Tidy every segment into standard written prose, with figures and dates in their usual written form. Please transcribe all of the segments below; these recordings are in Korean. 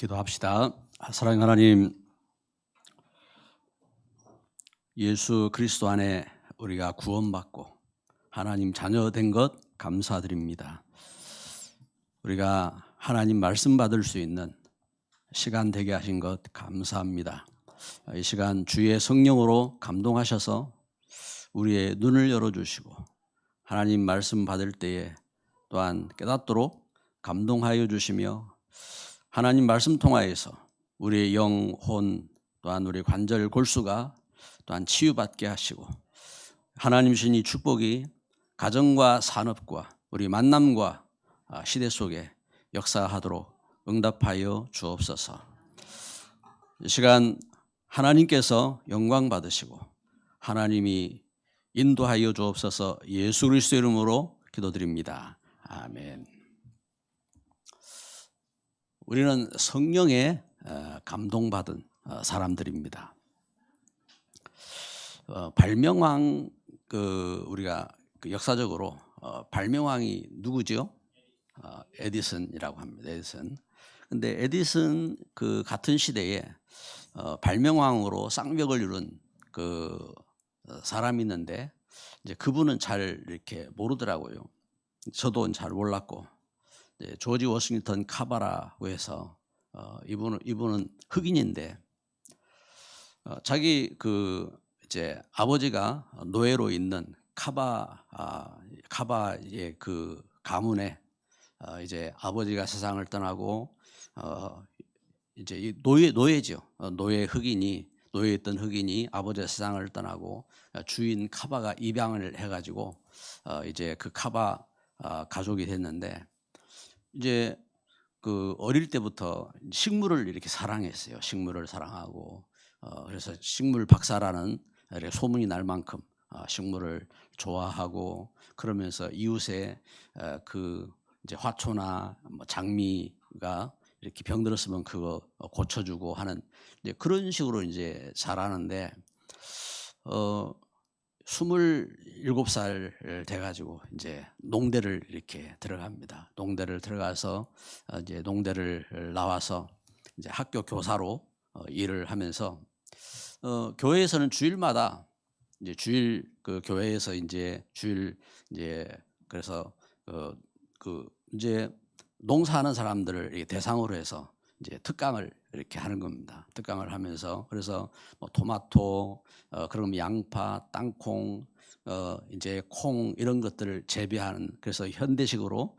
기도합시다. 사랑하는 하나님, 예수 그리스도 안에 우리가 구원받고 하나님 자녀 된 것 감사드립니다. 우리가 하나님 말씀 받을 수 있는 시간 되게 하신 것 감사합니다. 이 시간 주의 성령으로 감동하셔서 우리의 눈을 열어주시고 하나님 말씀 받을 때에 또한 깨닫도록 감동하여 주시며 하나님 말씀 통하여서 우리의 영혼 또한 우리 관절 골수가 또한 치유받게 하시고 하나님 주신 이 축복이 가정과 산업과 우리 만남과 시대 속에 역사하도록 응답하여 주옵소서. 이 시간 하나님께서 영광 받으시고 하나님이 인도하여 주옵소서. 예수 그리스도의 이름으로 기도드립니다. 아멘. 우리는 성령에 감동받은 사람들입니다. 발명왕 우리가 역사적으로 발명왕이 누구죠? 에디슨이라고 합니다. 에디슨. 근데 에디슨 같은 시대에 발명왕으로 쌍벽을 이룬 사람이 있는데 이제 그분은 잘 이렇게 모르더라고요. 저도 잘 몰랐고. 조지 워싱턴 카바라고 해서 이분은 흑인인데 자기 이제 아버지가 노예로 있는 카바의 가문에 이제 아버지가 세상을 떠나고 이제 이 노예죠. 노예했던 흑인이 아버지가 세상을 떠나고 주인 카바가 입양을 해가지고 이제 카바 가족이 됐는데. 이제 어릴 때부터 식물을 이렇게 사랑했어요. 식물을 사랑하고 그래서 식물 박사라는 소문이 날 만큼 식물을 좋아하고 그러면서 이웃에 이제 화초나 장미가 이렇게 병들었으면 그거 고쳐주고 하는 이제 그런 식으로 이제 자라는데 27살 돼가지고 이제 농대를 이렇게 들어갑니다. 농대를 들어가서 이제 농대를 나와서 이제 학교 교사로 일을 하면서 교회에서는 주일마다 이제 주일 교회에서 이제 주일 이제 그래서 이제 농사하는 사람들을 이렇게 대상으로 해서 이제 특강을 이렇게 하는 겁니다. 특강을 하면서 그래서 토마토, 그럼 양파, 땅콩, 이제 콩 이런 것들을 재배하는 그래서 현대식으로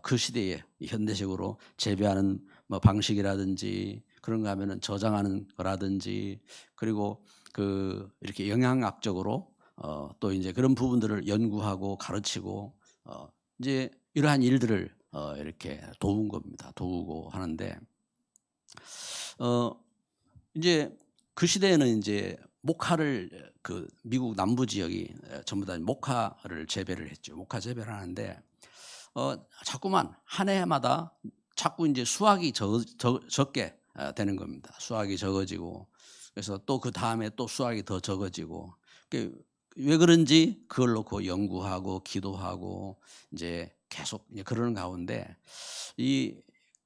그 시대에 현대식으로 재배하는 방식이라든지 그런 거 하면은 저장하는 거라든지 그리고 이렇게 영양학적으로 또 이제 그런 부분들을 연구하고 가르치고 이제 이러한 일들을 이렇게 도운 겁니다. 도우고 하는데. 이제 그 시대에는 이제 목화를 미국 남부 지역이 전부 다 목화를 재배를 했죠. 목화 재배를 하는데 자꾸만 한 해마다 자꾸 이제 수확이 적게 되는 겁니다. 수확이 적어지고 그래서 또 그 다음에 또 수확이 더 적어지고 왜 그런지 그걸 놓고 연구하고 기도하고 이제 계속 이제 그러는 가운데 이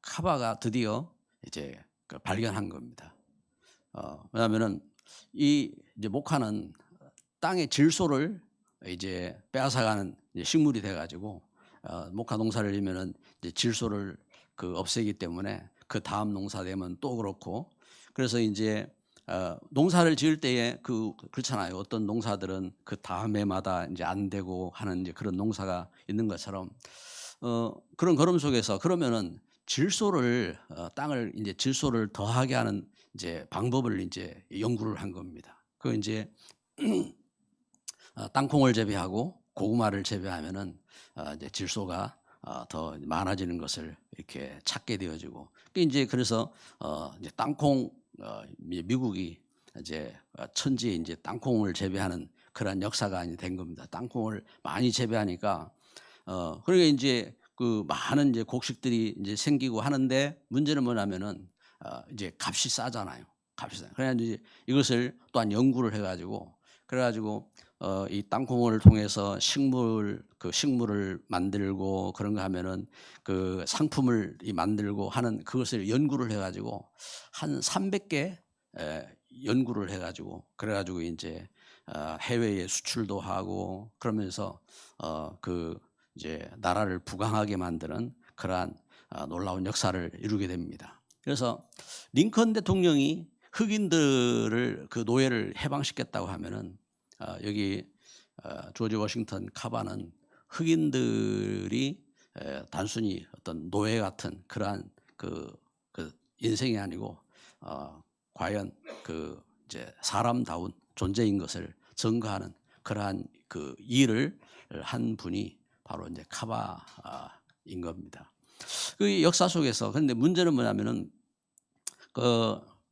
카바가 드디어 이제 발견한 겁니다. 왜냐하면은 이제 목화는 땅의 질소를 이제 빼앗아가는 식물이 돼가지고 목화 농사를 지면은 이제 질소를 없애기 때문에 그 다음 농사 되면 또 그렇고 그래서 이제 농사를 지을 때에 그렇잖아요. 어떤 농사들은 그 다음 해마다 이제 안 되고 하는 이제 그런 농사가 있는 것처럼 그런 걸음 속에서 그러면은 질소를 땅을 이제 질소를 더하게 하는 이제 방법을 이제 연구를 한 겁니다. 이제 땅콩을 재배하고 고구마를 재배하면은 이제 질소가 더 많아지는 것을 이렇게 찾게 되어지고 이제 그래서 이제 땅콩 미국이 이제 천지에 이제 땅콩을 재배하는 그런 역사가 된 겁니다. 땅콩을 많이 재배하니까 그러니까 이제 많은 이제 곡식들이 이제 생기고 하는데 문제는 뭐냐면은 이제 값이 싸잖아요. 값이 싸. 그래서 이제 이것을 또한 연구를 해가지고 그래가지고 이 땅콩을 통해서 식물 그 식물을 만들고 그런 거 하면은 그 상품을 만들고 하는 그것을 연구를 해가지고 한 300개 연구를 해가지고 그래가지고 이제 해외에 수출도 하고 그러면서 그 이제 나라를 부강하게 만드는 그러한 놀라운 역사를 이루게 됩니다. 그래서 링컨 대통령이 흑인들을 그 노예를 해방시켰다고 하면은 여기 조지 워싱턴 카바는 흑인들이 단순히 어떤 노예 같은 그러한 그 인생이 아니고 과연 그 이제 사람다운 존재인 것을 증거하는 그러한 그 일을 한 분이 바로 이제 카바인 겁니다. 그 역사 속에서 그런데 문제는 뭐냐면은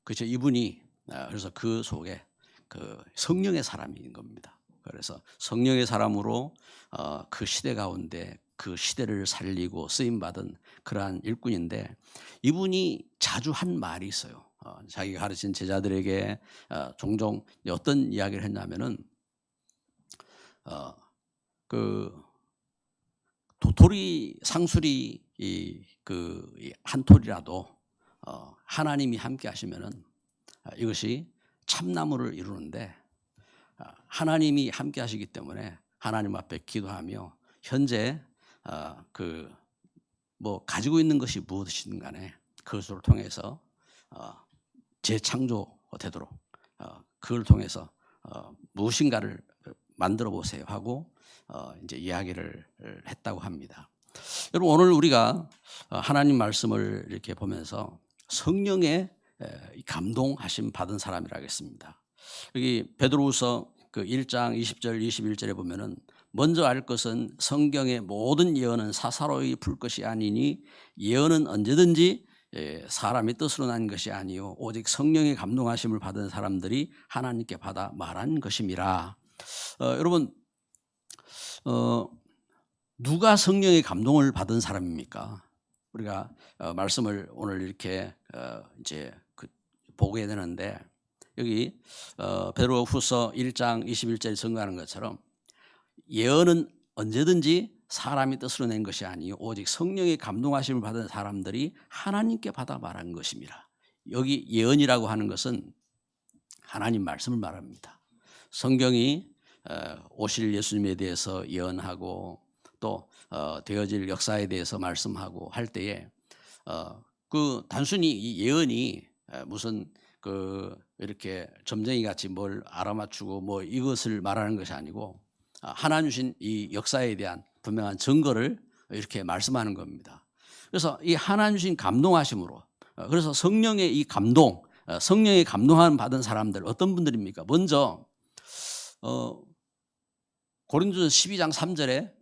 그죠 이분이 그래서 그 속에 그 성령의 사람인 겁니다. 그래서 성령의 사람으로 그 시대 가운데 그 시대를 살리고 쓰임 받은 그러한 일꾼인데 이분이 자주 한 말이 있어요. 자기가 가르친 제자들에게 종종 어떤 이야기를 했냐면은 그 도토리 상수리 한 톨이라도 하나님이 함께 하시면은 이것이 참나무를 이루는데 하나님이 함께 하시기 때문에 하나님 앞에 기도하며 현재 그 뭐 가지고 있는 것이 무엇이든 간에 그것을 통해서 재창조되도록 그걸 통해서 무엇인가를 만들어 보세요 하고 이제 이야기를 했다고 합니다. 여러분 오늘 우리가 하나님 말씀을 이렇게 보면서 성령의 감동하심 받은 사람이라 하겠습니다. 여기 베드로후서 그 1장 20절 21절에 보면은 먼저 알 것은 성경의 모든 예언은 사사로이 풀 것이 아니니 예언은 언제든지 사람의 뜻으로 난 것이 아니요 오직 성령의 감동하심을 받은 사람들이 하나님께 받아 말한 것임이라. 여러분 누가 성령의 감동을 받은 사람입니까? 우리가 말씀을 오늘 이렇게 이제 보게 되는데 여기 베드로후서 1장 21절에 증거하는 것처럼 예언은 언제든지 사람이 뜻으로 낸 것이 아니요 오직 성령의 감동하심을 받은 사람들이 하나님께 받아 말한 것입니다. 여기 예언이라고 하는 것은 하나님 말씀을 말합니다. 성경이 오실 예수님에 대해서 예언하고 또 되어질 역사에 대해서 말씀하고 할 때에 그 단순히 이 예언이 무슨 그 이렇게 점쟁이 같이 뭘 알아맞추고 뭐 이것을 말하는 것이 아니고 하나님 주신 이 역사에 대한 분명한 증거를 이렇게 말씀하는 겁니다. 그래서 이 하나님 주신 감동하심으로 그래서 성령의 이 감동, 성령의 감동함 받은 사람들 어떤 분들입니까? 먼저 고린도전서 12장 3절에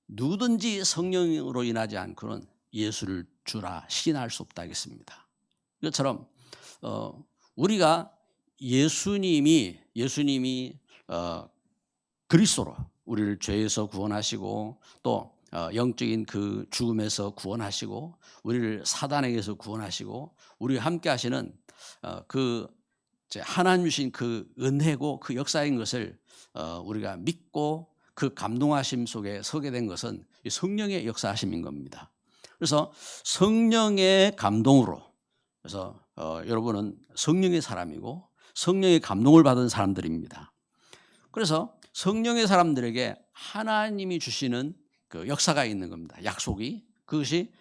누구든지 성령으로 인하지 않고는 예수를 주라 시인할 수 없다 하겠습니다. 이것처럼 우리가 예수님이 그리스도로 우리를 죄에서 구원하시고 또 영적인 그 죽음에서 구원하시고 우리를 사단에게서 구원하시고 우리와 함께 하시는 그 하나님 주신 그 은혜고 그 역사인 것을 우리가 믿고 그 감동하심 속에 서게 된 것은 성령의 역사하심인 겁니다. 그래서 성령의 감동으로 그래서 여러분은 성령의 사람이고 성령의 감동을 받은 사람들입니다. 그래서 성령의 사람들에게 하나님이 주시는 그 역사가 있는 겁니다. 약속이 그것이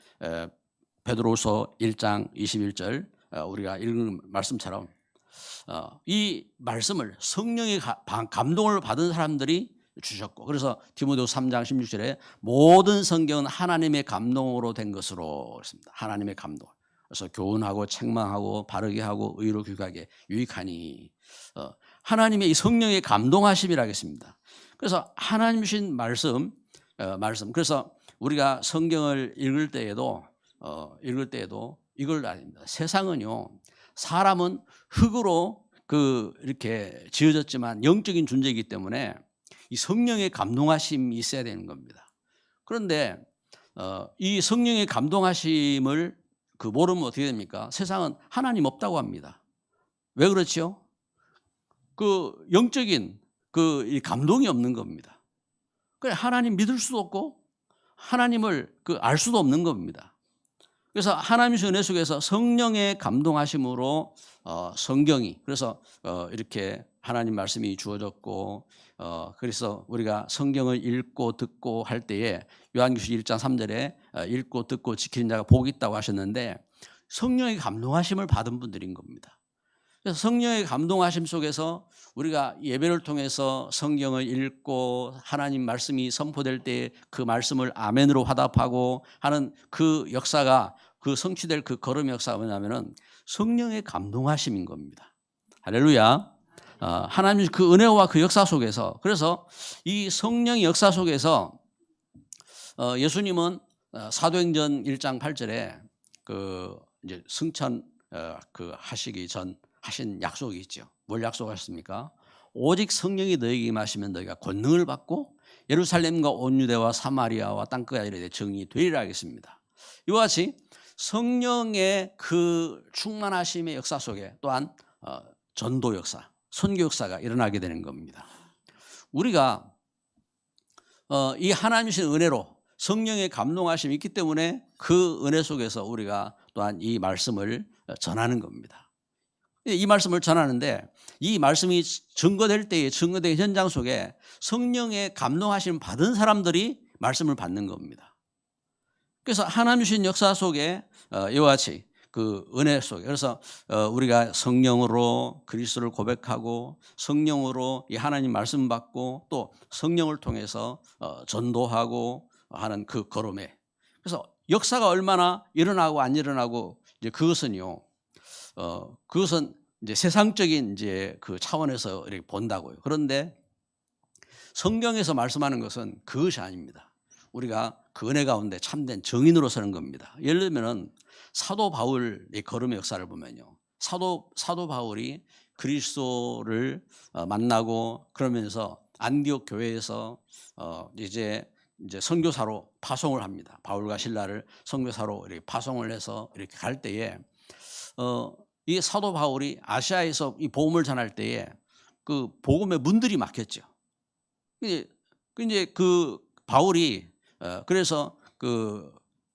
베드로후서 1장 21절 우리가 읽은 말씀처럼 이 말씀을 성령의 감동을 받은 사람들이 주셨고 그래서 디모데후서 3장 16절에 모든 성경은 하나님의 감동으로 된 것으로 했습니다. 하나님의 감동. 그래서 교훈하고 책망하고 바르게 하고 의로 교육하게 유익하니 하나님의 이 성령의 감동하심이라 하겠습니다. 그래서 하나님 주신 말씀 그래서 우리가 성경을 읽을 때에도 이걸 아닙니다. 세상은요 사람은 흙으로 이렇게 지어졌지만 영적인 존재이기 때문에 이 성령의 감동하심이 있어야 되는 겁니다. 그런데 이 성령의 감동하심을 모르면 어떻게 됩니까? 세상은 하나님 없다고 합니다. 왜 그렇지요? 영적인 이 감동이 없는 겁니다. 그래 하나님 믿을 수도 없고 하나님을 알 수도 없는 겁니다. 그래서 하나님의 은혜 속에서 성령의 감동하심으로 성경이 그래서 이렇게 하나님 말씀이 주어졌고 그래서 우리가 성경을 읽고 듣고 할 때에 요한계시록 1장 3절에 읽고 듣고 지키는 자가 복이 있다고 하셨는데 성령의 감동하심을 받은 분들인 겁니다. 그래서 성령의 감동하심 속에서 우리가 예배를 통해서 성경을 읽고 하나님 말씀이 선포될 때 그 말씀을 아멘으로 화답하고 하는 그 역사가 그 성취될 그 걸음의 역사가 뭐냐면은 성령의 감동하심인 겁니다. 할렐루야. 하나님 그 은혜와 그 역사 속에서 그래서 이 성령의 역사 속에서 예수님은 사도행전 1장 8절에 그 이제 승천 그 하시기 전 하신 약속이 있죠. 뭘 약속하셨습니까? 오직 성령이 너에게 임하시면 너희가 권능을 받고 예루살렘과 온 유대와 사마리아와 땅끝까지 이르되 증인이 되리라 하겠습니다. 이와 같이 성령의 그 충만하심의 역사 속에 또한 전도 역사, 선교 역사가 일어나게 되는 겁니다. 우리가 이 하나님이신 은혜로 성령의 감동하심이 있기 때문에 그 은혜 속에서 우리가 또한 이 말씀을 전하는 겁니다. 이 말씀을 전하는데 이 말씀이 증거될 때에 증거된 현장 속에 성령의 감동하심 받은 사람들이 말씀을 받는 겁니다. 그래서 하나님 주신 역사 속에 이와 같이 그 은혜 속에 그래서 우리가 성령으로 그리스도를 고백하고 성령으로 이 하나님 말씀 받고 또 성령을 통해서 전도하고 하는 그 걸음에 그래서 역사가 얼마나 일어나고 안 일어나고 이제 그것은요. 그것은 이제 세상적인 이제 그 차원에서 이렇게 본다고요. 그런데 성경에서 말씀하는 것은 그것이 아닙니다. 우리가 그 은혜 가운데 참된 정인으로 서는 겁니다. 예를 들면은 사도 바울의 걸음의 역사를 보면요. 사도 바울이 그리스도를 만나고 그러면서 안디옥 교회에서 이제 선교사로 파송을 합니다. 바울과 실라를 선교사로 이렇게 파송을 해서 이렇게 갈 때에 이 사도 바울이 아시아에서 이 복음을 전할 때에 그 복음의 문들이 막혔죠. 이제 그 바울이 그래서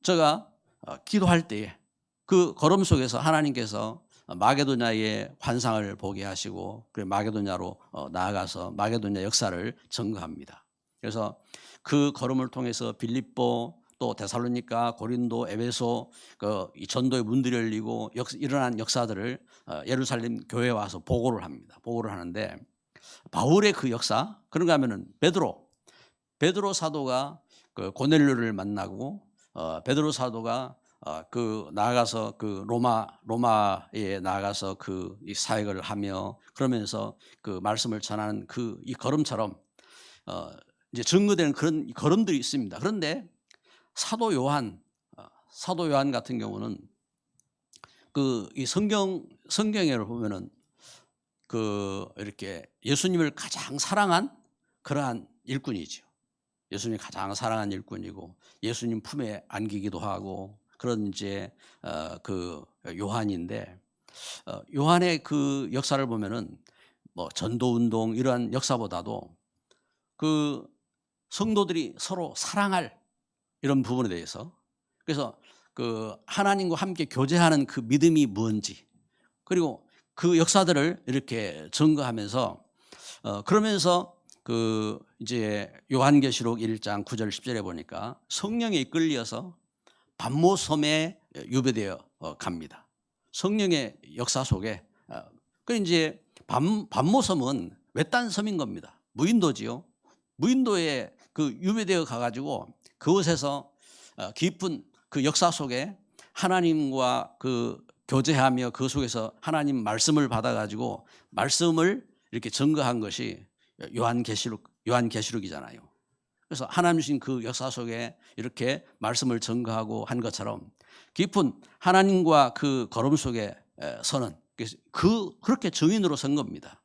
제가 기도할 때에 그 걸음 속에서 하나님께서 마게도냐의 환상을 보게 하시고 그래 마게도냐로 나아가서 마게도냐 역사를 증거합니다. 그래서 그 걸음을 통해서 빌립보 또 데살로니가, 고린도, 에베소 이 전도의 문들이 열리고 일어난 역사들을 예루살렘 교회에 와서 보고를 합니다. 보고를 하는데 바울의 그 역사 그런가 하면은 베드로 사도가 그 고넬료를 만나고 베드로 사도가 나아가서 그 로마에 나아가서 이 사역을 하며 그러면서 그 말씀을 전하는 이 걸음처럼 이제 증거되는 그런 걸음들이 있습니다. 그런데 사도 요한 같은 경우는 이 성경에 보면은 이렇게 예수님을 가장 사랑한 그러한 일꾼이죠. 예수님이 가장 사랑한 일꾼이고 예수님 품에 안기기도 하고 그런 이제 그 요한인데 요한의 그 역사를 보면은 뭐 전도 운동 이러한 역사보다도 그 성도들이 서로 사랑할 이런 부분에 대해서 그래서 그 하나님과 함께 교제하는 그 믿음이 뭔지 그리고 그 역사들을 이렇게 증거하면서 그러면서 이제 요한계시록 1장 9절 10절에 보니까 성령에 이끌려서 반모섬에 유배되어 갑니다. 성령의 역사 속에 그 이제 반모섬은 외딴 섬인 겁니다. 무인도지요. 무인도에 유배되어 가가지고 그곳에서 깊은 그 역사 속에 하나님과 교제하며 그 속에서 하나님 말씀을 받아가지고 말씀을 이렇게 증거한 것이 요한계시록이잖아요. 그래서 하나님 주신 그 역사 속에 이렇게 말씀을 증거하고 한 것처럼 깊은 하나님과 그 걸음 속에 서는 그렇게 증인으로 선 겁니다.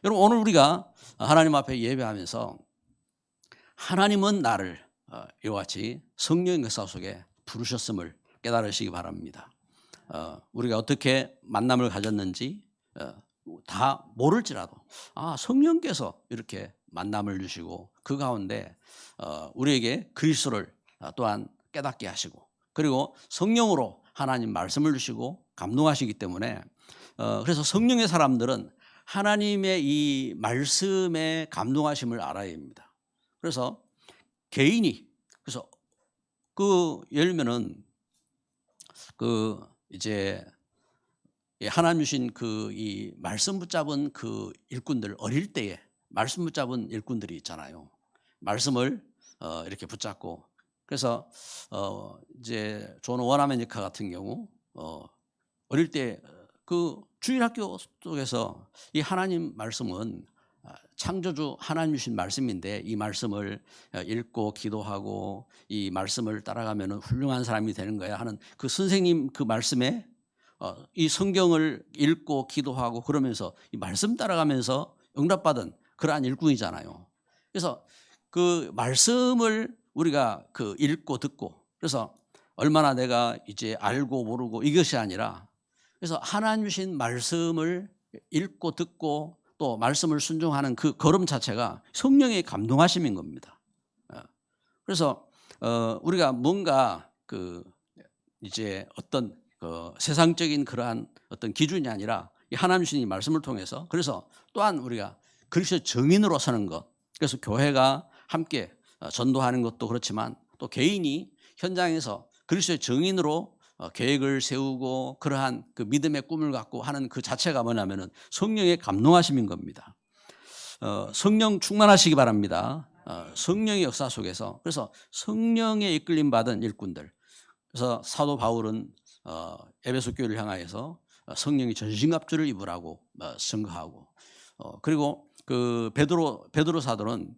여러분 오늘 우리가 하나님 앞에 예배하면서 하나님은 나를 이와 같이 성령의 역사 속에 부르셨음을 깨달으시기 바랍니다. 우리가 어떻게 만남을 가졌는지 다 모를지라도 성령께서 이렇게 만남을 주시고 그 가운데 우리에게 그리스도를 또한 깨닫게 하시고 그리고 성령으로 하나님 말씀을 주시고 감동하시기 때문에 그래서 성령의 사람들은 하나님의 이 말씀에 감동하심을 알아야 합니다. 그래서 개인이 그래서 예를 들면은 이제 하나님 주신 이 말씀 붙잡은 그 일꾼들 어릴 때에 말씀 붙잡은 일꾼들이 있잖아요. 말씀을 이렇게 붙잡고 그래서 이제 존 워나메니카 같은 경우 어릴 때 그 주일학교 속에서 이 하나님 말씀은 창조주 하나님 주신 말씀인데 이 말씀을 읽고 기도하고 이 말씀을 따라가면 훌륭한 사람이 되는 거야 하는 그 선생님 그 말씀에 이 성경을 읽고 기도하고 그러면서 이 말씀 따라가면서 응답받은 그러한 일꾼이잖아요. 그래서 그 말씀을 우리가 읽고 듣고 그래서 얼마나 내가 이제 알고 모르고 이것이 아니라 그래서 하나님 주신 말씀을 읽고 듣고 또 말씀을 순종하는 그 걸음 자체가 성령의 감동하심인 겁니다. 그래서 우리가 뭔가 이제 어떤 세상적인 그러한 어떤 기준이 아니라 이 하나님 주신 이 말씀을 통해서 그래서 또한 우리가 그리스도의 증인으로 서는 것 그래서 교회가 함께 전도하는 것도 그렇지만 또 개인이 현장에서 그리스도의 증인으로 계획을 세우고 그러한 그 믿음의 꿈을 갖고 하는 그 자체가 뭐냐면은 성령의 감동하심인 겁니다. 성령 충만하시기 바랍니다. 성령의 역사 속에서 그래서 성령의 이끌림 받은 일꾼들 그래서 사도 바울은 에베소 교회를 향하여서 성령이 전신갑주를 입으라고 선거하고 그리고 그 베드로 사도는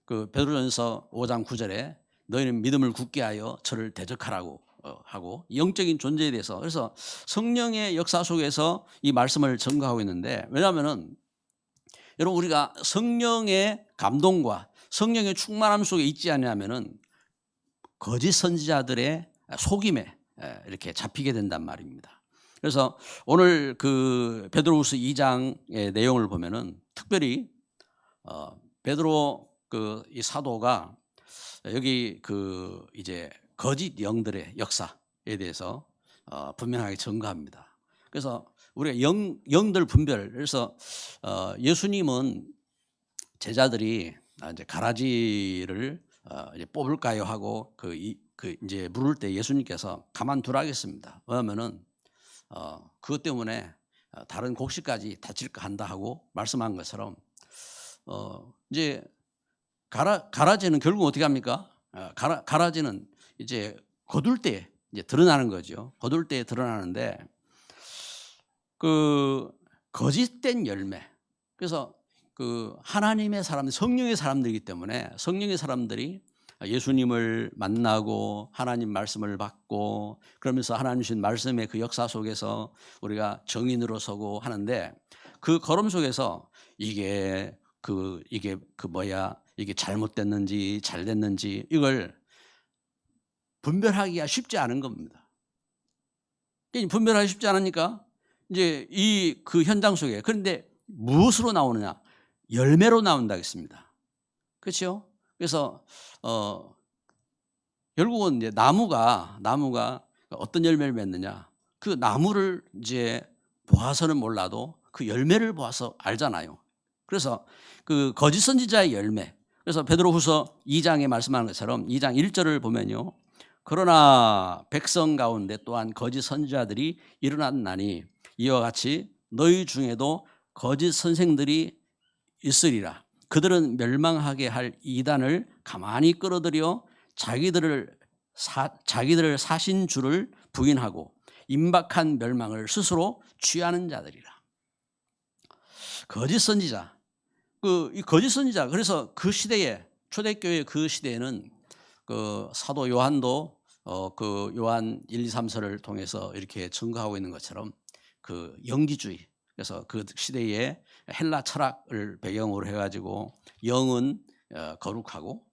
그 베드로전서 5장 9절에 너희는 믿음을 굳게 하여 저를 대적하라고 하고 영적인 존재에 대해서 그래서 성령의 역사 속에서 이 말씀을 전거하고 있는데 왜냐하면은 여러분 우리가 성령의 감동과 성령의 충만함 속에 있지 않냐면은 거짓 선지자들의 속임에 이렇게 잡히게 된단 말입니다. 그래서 오늘 그 베드로후서 2장의 내용을 보면은 특별히 베드로 이 사도가 여기 이제 거짓 영들의 역사에 대해서 분명하게 전가합니다. 그래서 우리가 영들 분별 그래서 예수님은 제자들이 이제 가라지를 이제 뽑을까요 하고 이제 물을 때 예수님께서 가만두라겠습니다. 왜냐하면은 그것 때문에 다른 곡식까지 다칠까 한다 하고 말씀한 것처럼 이제 가라지는 결국 어떻게 합니까? 가라지는 이제 거둘 때 이제 드러나는 거죠. 거둘 때 드러나는데 거짓된 열매. 그래서 하나님의 사람들, 성령의 사람들이기 때문에 성령의 사람들이 예수님을 만나고 하나님 말씀을 받고 그러면서 하나님 주신 말씀의 그 역사 속에서 우리가 정인으로 서고 하는데 그 걸음 속에서 이게 잘못됐는지 잘 됐는지 이걸 분별하기가 쉽지 않은 겁니다. 분별하기 쉽지 않으니까 이제 그 현장 속에 그런데 무엇으로 나오느냐? 열매로 나온다 했습니다. 그렇죠? 그래서 결국은 이제 나무가 어떤 열매를 맺느냐? 그 나무를 이제 보아서는 몰라도 그 열매를 보아서 알잖아요. 그래서 그 거짓 선지자의 열매. 그래서 베드로후서 2장에 말씀하는 것처럼 2장 1절을 보면요. 그러나 백성 가운데 또한 거짓 선지자들이 일어났나니 이와 같이 너희 중에도 거짓 선생들이 있으리라. 그들은 멸망하게 할 이단을 가만히 끌어들여 자기들을 사신 주를 부인하고 임박한 멸망을 스스로 취하는 자들이라. 거짓 선지자. 이 거짓 선지자. 그래서 그 시대에 초대교회 그 시대에는 사도 요한도 요한 1, 2, 3서를 통해서 이렇게 증거하고 있는 것처럼 영기주의. 그래서 그 시대에 헬라 철학을 배경으로 해가지고 영은 거룩하고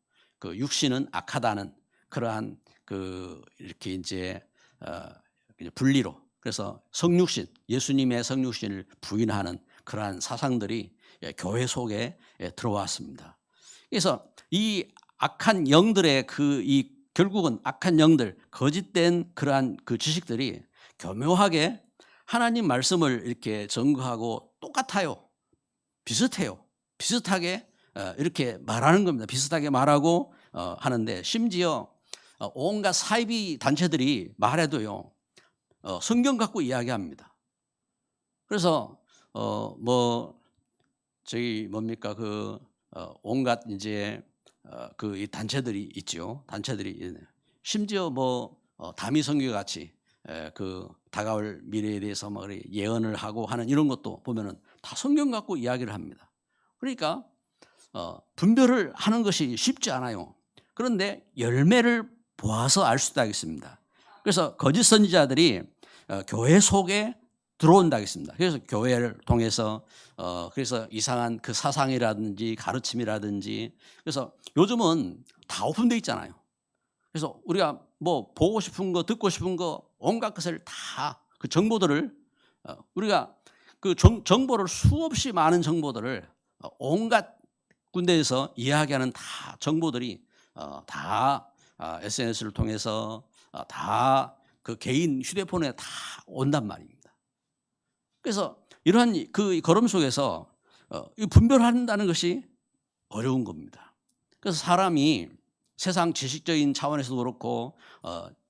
육신은 악하다는 그러한 이렇게 이제 분리로 그래서 성육신 예수님의 성육신을 부인하는 그러한 사상들이 교회 속에 들어왔습니다. 그래서 이 악한 영들의 이 결국은 악한 영들, 거짓된 그러한 그 지식들이 교묘하게 하나님 말씀을 이렇게 증거하고 똑같아요. 비슷해요. 비슷하게 이렇게 말하는 겁니다. 비슷하게 말하고 하는데, 심지어 온갖 사이비 단체들이 말해도요, 성경 갖고 이야기합니다. 그래서 저기 뭡니까 온갖 이제 이 단체들이 있죠. 단체들이 심지어 다미성교 같이 다가올 미래에 대해서 예언을 하고 하는 이런 것도 보면은 다 성경 갖고 이야기를 합니다. 그러니까 분별을 하는 것이 쉽지 않아요. 그런데 열매를 보아서 알 수 있다겠습니다. 그래서 거짓 선지자들이 교회 속에 들어온다겠습니다. 그래서 교회를 통해서 그래서 이상한 그 사상이라든지 가르침이라든지, 그래서 요즘은 다 오픈되어 있잖아요. 그래서 우리가 보고 싶은 거, 듣고 싶은 거, 온갖 것을 다 그 정보들을 우리가 그 정보를 수없이 많은 정보들을 온갖 군데에서 이야기하는 다 정보들이 다 SNS를 통해서 다 그 개인 휴대폰에 다 온단 말입니다. 그래서 이러한 그 걸음 속에서 분별한다는 것이 어려운 겁니다. 그래서 사람이 세상 지식적인 차원에서도 그렇고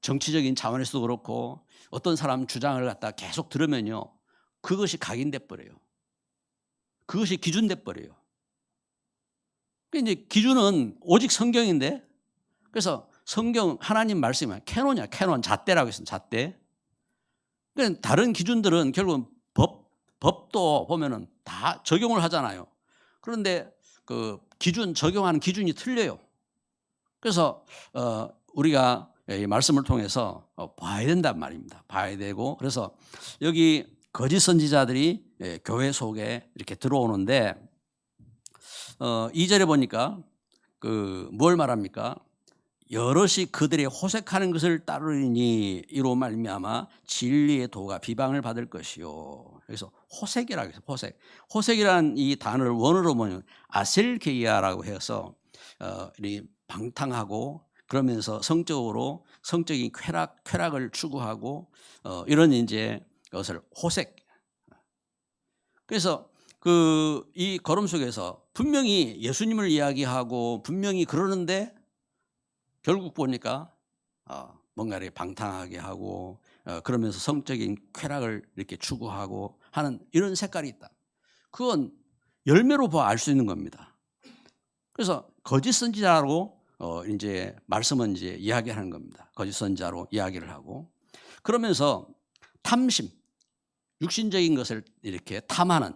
정치적인 차원에서도 그렇고 어떤 사람 주장을 갖다 계속 들으면요, 그것이 각인돼 버려요. 그것이 기준 돼 버려요. 이제 기준은 오직 성경인데, 그래서 성경 하나님 말씀이 캐논이야. 캐논, 잣대라고 했습니다. 잣대. 그러니까 다른 기준들은 결국은 법도 보면은 다 적용을 하잖아요. 그런데 그 기준, 적용하는 기준이 틀려요. 그래서 우리가 이 말씀을 통해서 봐야 된단 말입니다. 봐야 되고, 그래서 여기 거짓 선지자들이 교회 속에 이렇게 들어오는데 2절에 보니까 뭘 말합니까? 여럿이 그들의 호색하는 것을 따르니 이로 말미암아 진리의 도가 비방을 받을 것이요. 그래서 호색이라고 해서 호색이라는 이 단어를 원어로 보면 아셀케이아라고 해서 방탕하고 그러면서 성적인 쾌락을 추구하고 이런 이제 것을 호색. 그래서 이 걸음 속에서 분명히 예수님을 이야기하고 분명히 그러는데 결국 보니까 뭔가를 방탕하게 하고 그러면서 성적인 쾌락을 이렇게 추구하고 하는 이런 색깔이 있다. 그건 열매로 봐 알 수 있는 겁니다. 그래서 거짓 선지자로 이제 말씀은 이제 이야기하는 겁니다. 거짓 선지자로 이야기를 하고 그러면서 탐심, 육신적인 것을 이렇게 탐하는.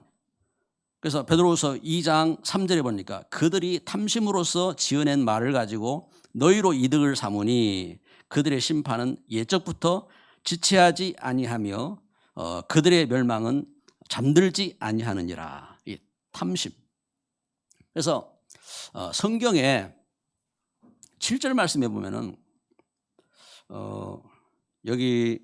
그래서 베드로후서 2장 3절에 보니까 그들이 탐심으로써 지어낸 말을 가지고 너희로 이득을 삼으니 그들의 심판은 예적부터 지체하지 아니하며 그들의 멸망은 잠들지 아니하느니라. 이 탐심. 그래서 성경에 7절 말씀해 보면은 여기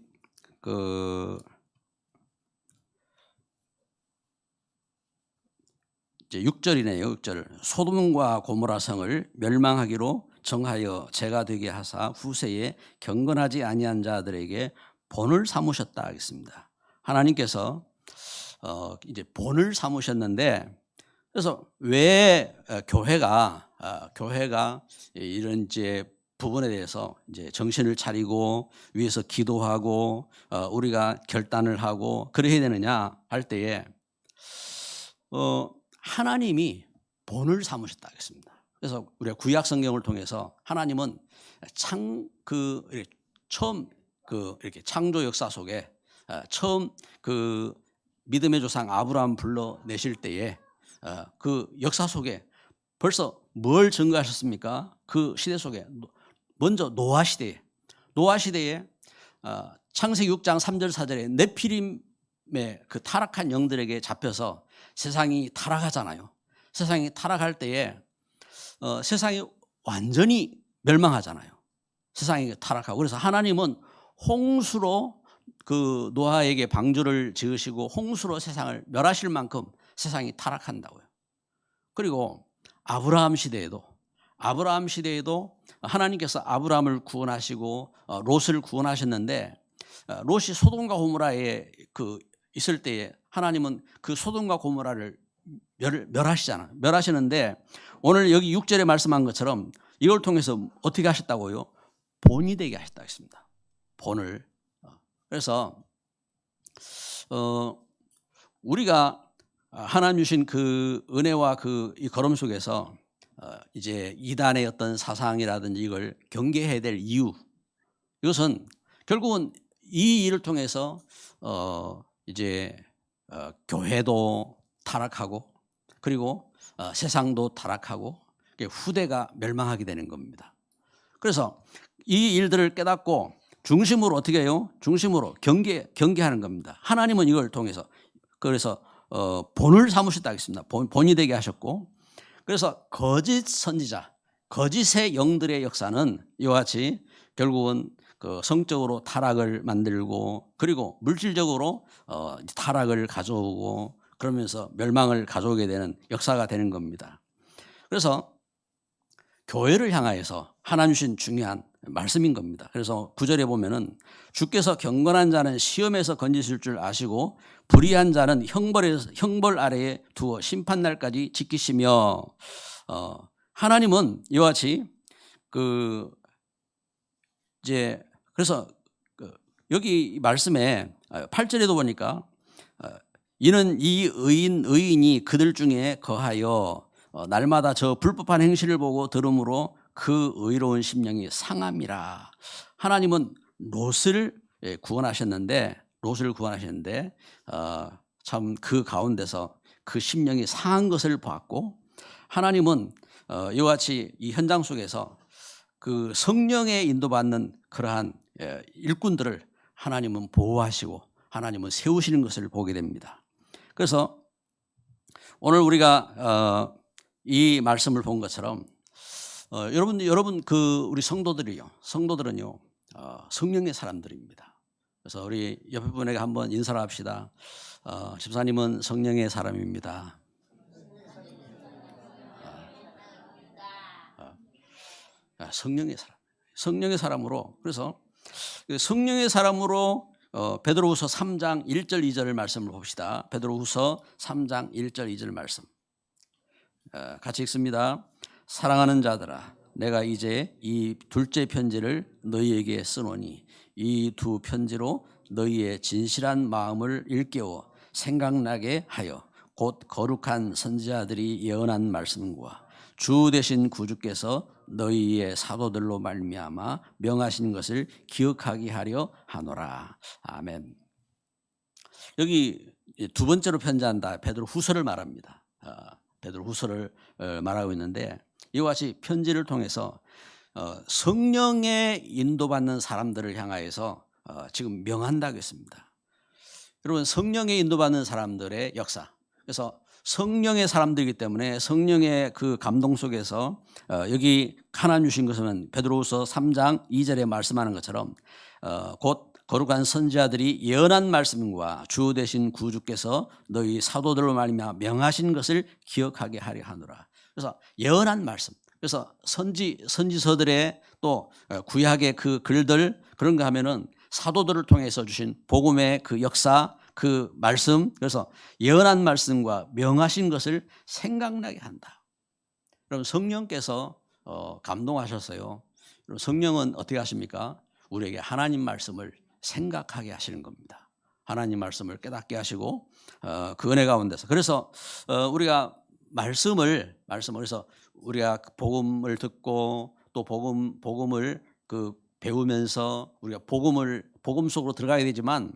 이제 6절이네요. 6절. 소돔과 고모라 성을 멸망하기로 정하여 죄가 되게 하사 후세에 경건하지 아니한 자들에게 본을 삼으셨다 하겠습니다. 하나님께서 이제 본을 삼으셨는데, 그래서 왜 교회가 이런 이제 부분에 대해서 이제 정신을 차리고 위에서 기도하고 우리가 결단을 하고 그래야 되느냐 할 때에 하나님이 본을 삼으셨다 하겠습니다. 그래서 우리가 구약 성경을 통해서 하나님은 처음 이렇게 창조 역사 속에 처음 믿음의 조상 아브라함 불러내실 때에 그 역사 속에 벌써 뭘 증거하셨습니까? 그 시대 속에 먼저 노아 시대에 창세기 6장 3절 4절에 네피림의 그 타락한 영들에게 잡혀서 세상이 타락하잖아요. 세상이 타락할 때에 세상이 완전히 멸망하잖아요. 세상이 타락하고. 그래서 하나님은 홍수로 노아에게 방주를 지으시고 홍수로 세상을 멸하실 만큼 세상이 타락한다고요. 그리고 아브라함 시대에도 하나님께서 아브라함을 구원하시고 롯을 구원하셨는데, 롯이 소돔과 고모라에 있을 때에 하나님은 그 소돔과 고모라를 멸하시는데, 오늘 여기 6절에 말씀한 것처럼 이걸 통해서 어떻게 하셨다고요? 본이 되게 하셨다 했습니다. 본을. 그래서 우리가 하나님 주신 그 은혜와 이 걸음 속에서 이제 이단의 어떤 사상이라든지 이걸 경계해야 될 이유, 이것은 결국은 이 일을 통해서 이제 교회도 타락하고, 그리고 세상도 타락하고, 후대가 멸망하게 되는 겁니다. 그래서 이 일들을 깨닫고 중심으로 어떻게 해요? 중심으로 경계하는 겁니다. 하나님은 이걸 통해서, 그래서 본을 삼으셨다 하겠습니다. 본이 되게 하셨고, 그래서 거짓 선지자, 거짓의 영들의 역사는 이와 같이 결국은 성적으로 타락을 만들고, 그리고 물질적으로 타락을 가져오고, 그러면서 멸망을 가져오게 되는 역사가 되는 겁니다. 그래서 교회를 향하여서 하나님 주신 중요한 말씀인 겁니다. 그래서 9절에 보면은 주께서 경건한 자는 시험에서 건지실 줄 아시고 불의한 자는 형벌 아래에 두어 심판날까지 지키시며, 하나님은 이와 같이 이제 그래서 여기 말씀에 8절에도 보니까 이는 이 의인이 그들 중에 거하여 날마다 저 불법한 행실을 보고 들음으로 그 의로운 심령이 상함이라. 하나님은 롯을 구원하셨는데 참 그 가운데서 그 심령이 상한 것을 보았고, 하나님은 이와 같이 이 현장 속에서 그 성령에 인도받는 그러한 일꾼들을 하나님은 보호하시고 하나님은 세우시는 것을 보게 됩니다. 그래서 오늘 우리가 이 말씀을 본 것처럼 여러분 우리 성도들은요 성령의 사람들입니다. 그래서 우리 옆에 분에게 한번 인사를 합시다. 집사님은 성령의 사람입니다. 성령의 사람으로, 그래서 성령의 사람으로 베드로후서 3장 1절 2절을 말씀을 봅시다. 베드로후서 3장 1절 2절 말씀 같이 읽습니다. 사랑하는 자들아, 내가 이제 이 둘째 편지를 너희에게 쓰노니 이 두 편지로 너희의 진실한 마음을 일깨워 생각나게 하여 곧 거룩한 선지자들이 예언한 말씀과 주 되신 구주께서 너희의 사도들로 말미암아 명하신 것을 기억하게 하려 하노라. 아멘. 여기 두 번째로 편지한다. 베드로후서를 말합니다. 베드로후서를 말하고 있는데, 이와 같이 편지를 통해서 성령에 인도받는 사람들을 향하여서 지금 명한다고 했습니다. 여러분, 성령에 인도받는 사람들의 역사, 그래서 성령의 사람들이기 때문에 성령의 그 감동 속에서 여기 하나님 주신 것은 베드로후서 3장 2절에 말씀하는 것처럼 곧 거룩한 선지자들이 예언한 말씀과 주 되신 구주께서 너희 사도들로 말미암아 명하신 것을 기억하게 하려 하노라. 그래서 예언한 말씀, 그래서 선지서들의 또 구약의 그 글들, 그런 거 하면은 사도들을 통해서 주신 복음의 그 역사, 그 말씀, 그래서 예언한 말씀과 명하신 것을 생각나게 한다. 그럼 성령께서 감동하셨어요. 그럼 성령은 어떻게 하십니까? 우리에게 하나님 말씀을 생각하게 하시는 겁니다. 하나님 말씀을 깨닫게 하시고 그 은혜 가운데서, 그래서 우리가 말씀을 그래서 우리가 복음을 듣고 또 복음을 배우면서 우리가 복음 속으로 들어가야 되지만,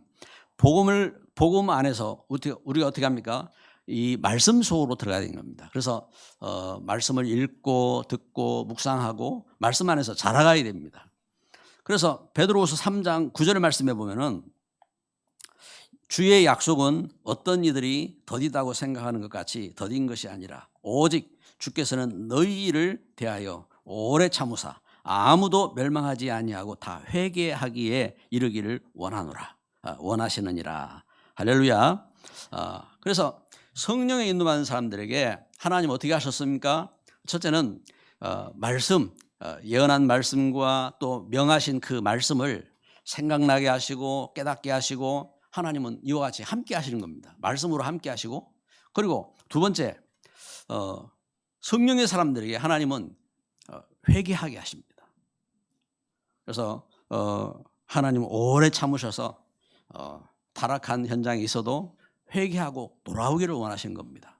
복음 안에서 우리가 어떻게 합니까? 이 말씀 속으로 들어가야 되는 겁니다. 그래서 말씀을 읽고 듣고 묵상하고 말씀 안에서 자라가야 됩니다. 그래서 베드로후서 3장 9절의 말씀에 보면은 주의 약속은 어떤 이들이 더디다고 생각하는 것 같이 더딘 것이 아니라 오직 주께서는 너희를 대하여 오래 참으사 아무도 멸망하지 아니하고 다 회개하기에 이르기를 원하시느니라. 할렐루야. 그래서 성령의 인도받는 사람들에게 하나님 어떻게 하셨습니까? 첫째는 말씀, 예언한 말씀과 또 명하신 그 말씀을 생각나게 하시고 깨닫게 하시고, 하나님은 이와 같이 함께 하시는 겁니다. 말씀으로 함께 하시고, 그리고 두 번째, 성령의 사람들에게 하나님은 회개하게 하십니다. 그래서 하나님은 오래 참으셔서 타락한 현장에 있어도 회개하고 돌아오기를 원하시는 겁니다.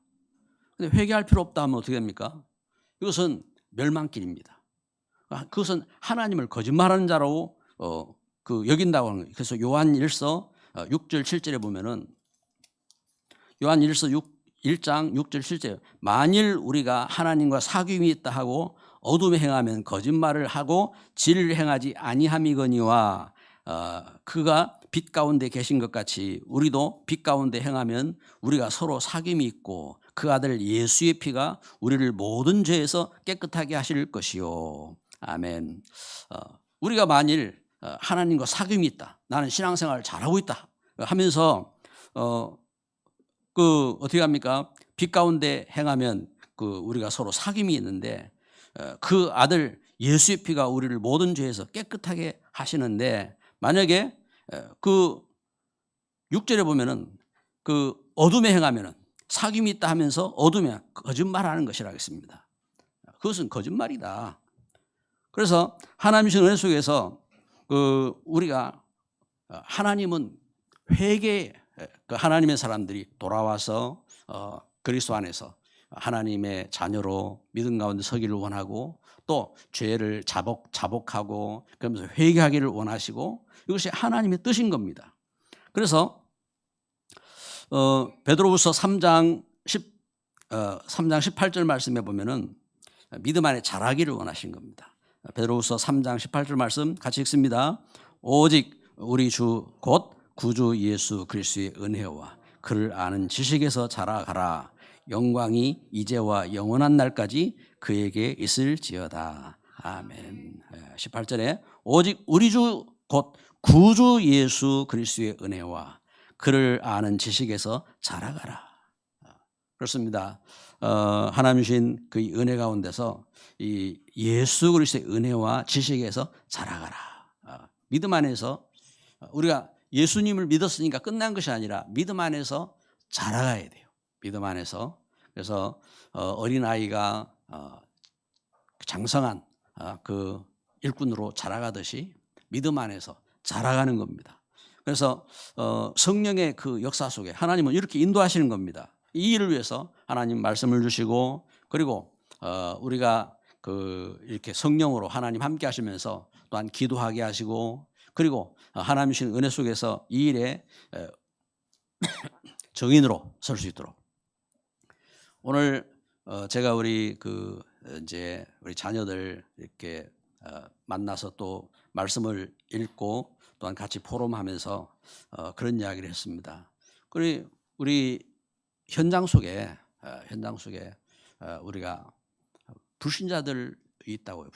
근데 회개할 필요 없다 하면 어떻게 됩니까? 이것은 멸망길입니다. 그것은 하나님을 거짓말하는 자로 여긴다고 하는 거예요. 그래서 요한 1서 6절 7절에 보면은, 요한 1서 1장 6절 7절, 만일 우리가 하나님과 사귐이 있다 하고 어둠에 행하면 거짓말을 하고 진리를 행하지 아니함이거니와, 그가 빛 가운데 계신 것 같이 우리도 빛 가운데 행하면 우리가 서로 사귐이 있고 그 아들 예수의 피가 우리를 모든 죄에서 깨끗하게 하실 것이요. 아멘. 우리가 만일 하나님과 사귐이 있다, 나는 신앙생활을 잘하고 있다 하면서 어떻게 합니까? 빛 가운데 행하면 우리가 서로 사귐이 있는데, 그 아들 예수의 피가 우리를 모든 죄에서 깨끗하게 하시는데, 만약에 6절에 보면은 어둠에 행하면은 사귐이 있다 하면서 어둠에 거짓말하는 것이라고 했습니다. 그것은 거짓말이다. 그래서 하나님 주신 은혜 속에서 우리가 하나님은 회개, 하나님의 사람들이 돌아와서 그리스도 안에서 하나님의 자녀로 믿음 가운데 서기를 원하고, 또 죄를 자복하고 그러면서 회개하기를 원하시고, 이것이 하나님의 뜻인 겁니다. 그래서 베드로후서 3장 18절 말씀에 보면은 믿음 안에 자라기를 원하신 겁니다. 베드로후서 3장 18절 말씀 같이 읽습니다. 오직 우리 주 곧 구주 예수 그리스도의 은혜와 그를 아는 지식에서 자라가라. 영광이 이제와 영원한 날까지 그에게 있을지어다. 아멘. 18절에 오직 우리 주 곧 구주 예수 그리스도의 은혜와 그를 아는 지식에서 자라가라. 그렇습니다. 하나님 주신 그 은혜 가운데서 이 예수 그리스도의 은혜와 지식에서 자라가라. 믿음 안에서 우리가 예수님을 믿었으니까 끝난 것이 아니라 믿음 안에서 자라가야 돼요. 믿음 안에서. 그래서 어린아이가 장성한 그 일꾼으로 자라가듯이 믿음 안에서 자라가는 겁니다. 그래서 성령의 그 역사 속에 하나님은 이렇게 인도하시는 겁니다. 이 일을 위해서 하나님 말씀을 주시고, 그리고 우리가 이렇게 성령으로 하나님 함께 하시면서 또한 기도하게 하시고, 그리고 하나님 주신 은혜 속에서 이 일에 정인으로 설 수 있도록. 오늘 제가 우리 우리 자녀들 이렇게 만나서 또 말씀을 읽고 또한 같이 포럼하면서 그런 이야기를 했습니다. 그리고 우리 현장 속에 우리가 불신자들이 있다고요.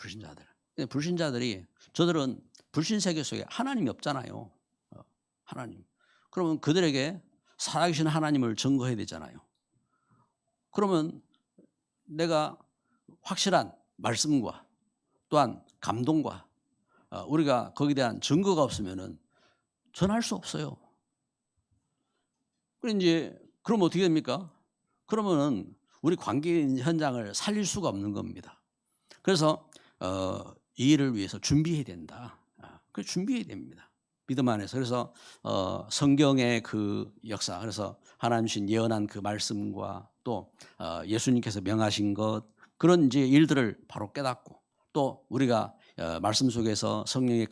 불신자들이 저들은 불신 세계 속에 하나님이 없잖아요. 하나님. 그러면 그들에게 살아계신 하나님을 증거해야 되잖아요. 그러면 내가 확실한 말씀과 또한 감동과 우리가 거기에 대한 증거가 없으면은 전할 수 없어요. 그럼 어떻게 됩니까? 그러면은 우리 관계 현장을 살릴 수가 없는 겁니다. 그래서 이 일을 위해서 준비해야 된다. 그 준비해야 됩니다. 믿음 안에서. 그래서 성경의 그 역사, 그래서 하나님 주신 예언한 그 말씀과 또 예수님께서 명하신 것, 그런 이제 일들을 바로 깨닫고, 또 우리가 말씀 속에서 성령의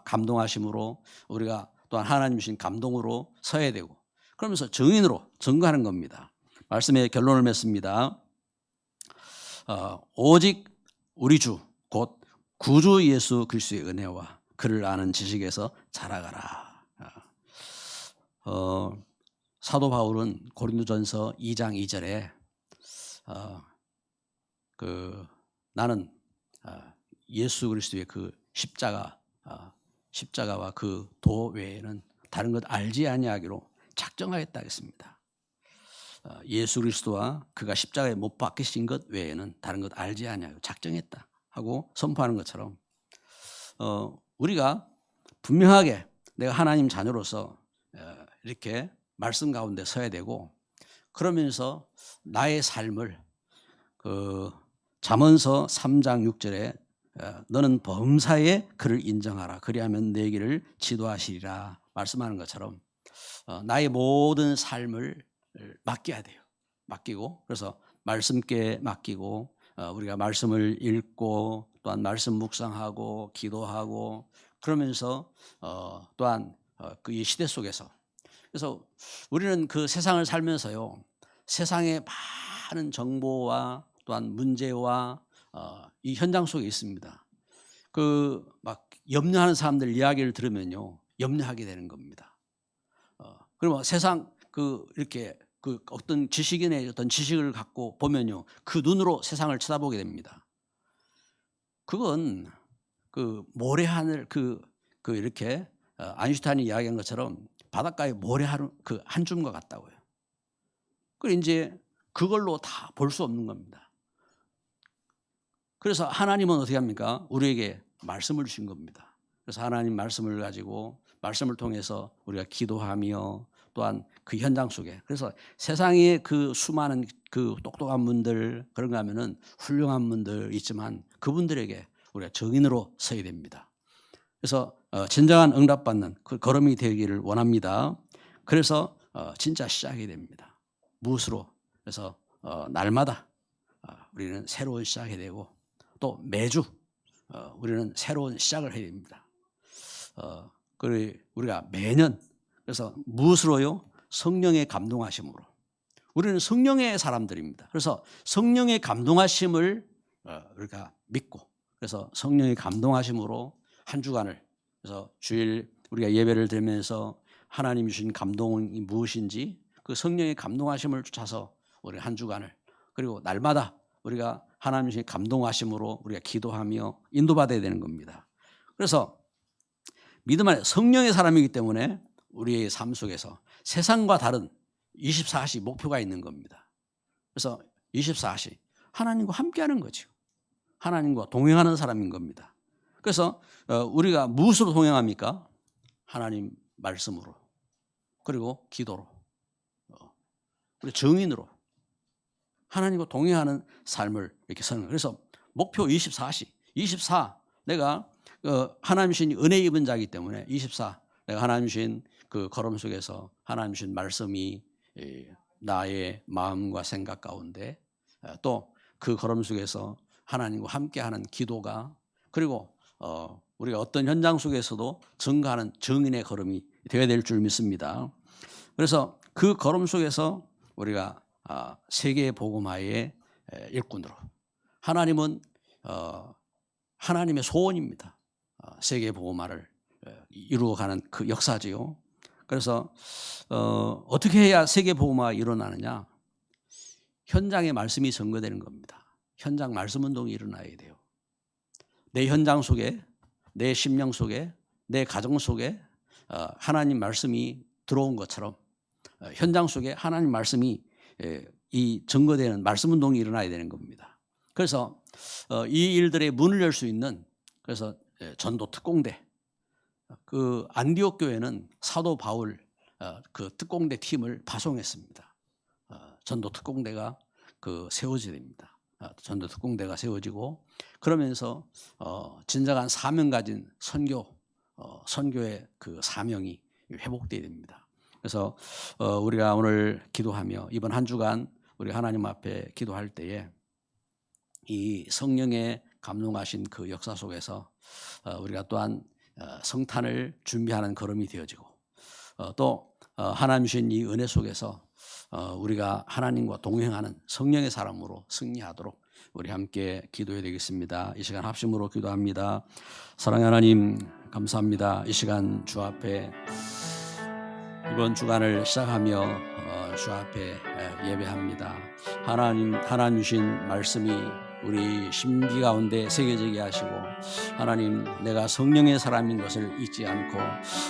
감동하심으로 우리가 또한 하나님 주신 감동으로 서야 되고, 그러면서 증인으로 증거하는 겁니다. 말씀의 결론을 맺습니다. 오직 우리 주 곧 구주 예수 그리스도의 은혜와 그를 아는 지식에서 자라가라. 사도 바울은 고린도전서 2장 2절에 나는 예수 그리스도의 그 십자가와 그 도 외에는 다른 것 알지 아니하기로 작정하겠다 했습니다. 예수 그리스도와 그가 십자가에 못 박히신 것 외에는 다른 것 알지 아니하고 작정했다 하고 선포하는 것처럼 우리가 분명하게 내가 하나님 자녀로서 이렇게 말씀 가운데 서야 되고, 그러면서 나의 삶을 잠언서 3장 6절에 너는 범사에 그를 인정하라 그리하면 내 길을 지도하시리라 말씀하는 것처럼 나의 모든 삶을 맡겨야 돼요. 맡기고, 그래서 말씀께 맡기고 우리가 말씀을 읽고 또한 말씀 묵상하고 기도하고 그러면서 또한 이 시대 속에서, 그래서 우리는 그 세상을 살면서요, 세상의 많은 정보와 또한 문제와 이 현장 속에 있습니다. 막 염려하는 사람들 이야기를 들으면요, 염려하게 되는 겁니다. 그러면 세상 이렇게 어떤 지식인의 어떤 지식을 갖고 보면요, 그 눈으로 세상을 쳐다보게 됩니다. 그건 모래하늘 이렇게 아인슈타인이 이야기한 것처럼 바닷가에 모래하는 한 줌과 같다고요. 그리고 이제 그걸로 다 볼 수 없는 겁니다. 그래서 하나님은 어떻게 합니까? 우리에게 말씀을 주신 겁니다. 그래서 하나님 말씀을 가지고 말씀을 통해서 우리가 기도하며 또한 그 현장 속에, 그래서 세상에 수많은 똑똑한 분들 그런가 하면은 훌륭한 분들 있지만 그분들에게 우리가 증인으로 서야 됩니다. 그래서 진정한 응답받는 그 걸음이 되기를 원합니다. 그래서 진짜 시작이 됩니다. 무엇으로? 그래서 날마다 우리는 새로운 시작이 되고 또 매주 우리는 새로운 시작을 해야 됩니다. 그리고 우리가 매년, 그래서 무엇으로요? 성령의 감동하심으로. 우리는 성령의 사람들입니다. 그래서 성령의 감동하심을 우리가 믿고, 그래서 성령의 감동하심으로 한 주간을, 그래서 주일 우리가 예배를 드리면서 하나님이 주신 감동이 무엇인지 그 성령의 감동하심을 쫓아서 우리 한 주간을, 그리고 날마다 우리가 하나님이 주신 감동하심으로 우리가 기도하며 인도받아야 되는 겁니다. 그래서 믿음 안에 성령의 사람이기 때문에 우리의 삶 속에서 세상과 다른 24시 목표가 있는 겁니다. 그래서 24시 하나님과 함께하는 거죠. 하나님과 동행하는 사람인 겁니다. 그래서 우리가 무엇으로 동행합니까? 하나님 말씀으로, 그리고 기도로, 그리고 증인으로 하나님과 동행하는 삶을 이렇게 사는. 그래서 목표 24시, 24 내가 하나님 주신 은혜 입은 자이기 때문에 24 내가 하나님 주신 그 걸음 속에서 하나님 주신 말씀이 나의 마음과 생각 가운데, 또 그 걸음 속에서 하나님과 함께하는 기도가, 그리고 우리가 어떤 현장 속에서도 증거하는 증인의 걸음이 되어야 될 줄 믿습니다. 그래서 그 걸음 속에서 우리가 세계 복음화의 일꾼으로, 하나님은 하나님의 소원입니다. 세계 복음화를 이루어가는 그 역사지요. 그래서 어떻게 해야 세계 복음화가 일어나느냐? 현장의 말씀이 증거되는 겁니다. 현장 말씀 운동이 일어나야 돼요. 내 현장 속에, 내 심령 속에, 내 가정 속에 하나님 말씀이 들어온 것처럼 현장 속에 하나님 말씀이 이 증거되는 말씀 운동이 일어나야 되는 겁니다. 그래서 이 일들의 문을 열 수 있는, 그래서 전도 특공대, 그 안디옥 교회는 사도 바울 그 특공대 팀을 파송했습니다. 전도 특공대가 세워져야 됩니다. 전도 특공대가 세워지고, 그러면서 진정한 사명 가진 선교의 그 사명이 회복돼야 됩니다. 그래서 우리가 오늘 기도하며 이번 한 주간 우리 하나님 앞에 기도할 때에 이 성령의 감동하신 그 역사 속에서 우리가 또한 성탄을 준비하는 걸음이 되어지고, 또 하나님 주신 이 은혜 속에서 우리가 하나님과 동행하는 성령의 사람으로 승리하도록 우리 함께 기도해야 되겠습니다. 이 시간 합심으로 기도합니다. 사랑하는 하나님, 감사합니다. 이 시간 주 앞에 이번 주간을 시작하며 주 앞에 예배합니다. 하나님 주신 말씀이 우리 심기 가운데 새겨지게 하시고, 하나님 내가 성령의 사람인 것을 잊지 않고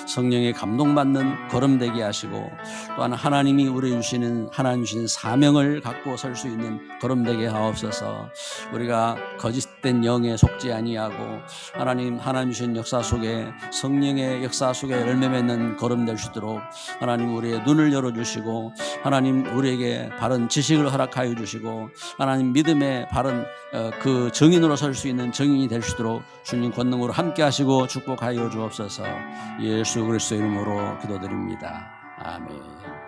성령의 감동받는 걸음 되게 하시고, 또한 하나님이 우리 주시는 하나님 주신 사명을 갖고 설 수 있는 걸음 되게 하옵소서. 우리가 거짓된 영에 속지 아니하고 하나님 주신 역사 속에 성령의 역사 속에 열매 맺는 걸음 될 수 있도록 하나님 우리의 눈을 열어주시고, 하나님 우리에게 바른 지식을 허락하여 주시고, 하나님 믿음의 바른 그 증인으로 설 수 있는 증인이 될 수 있도록 주님 권능으로 함께 하시고 축복하여 주옵소서. 예수 그리스도의 이름으로 기도드립니다. 아멘.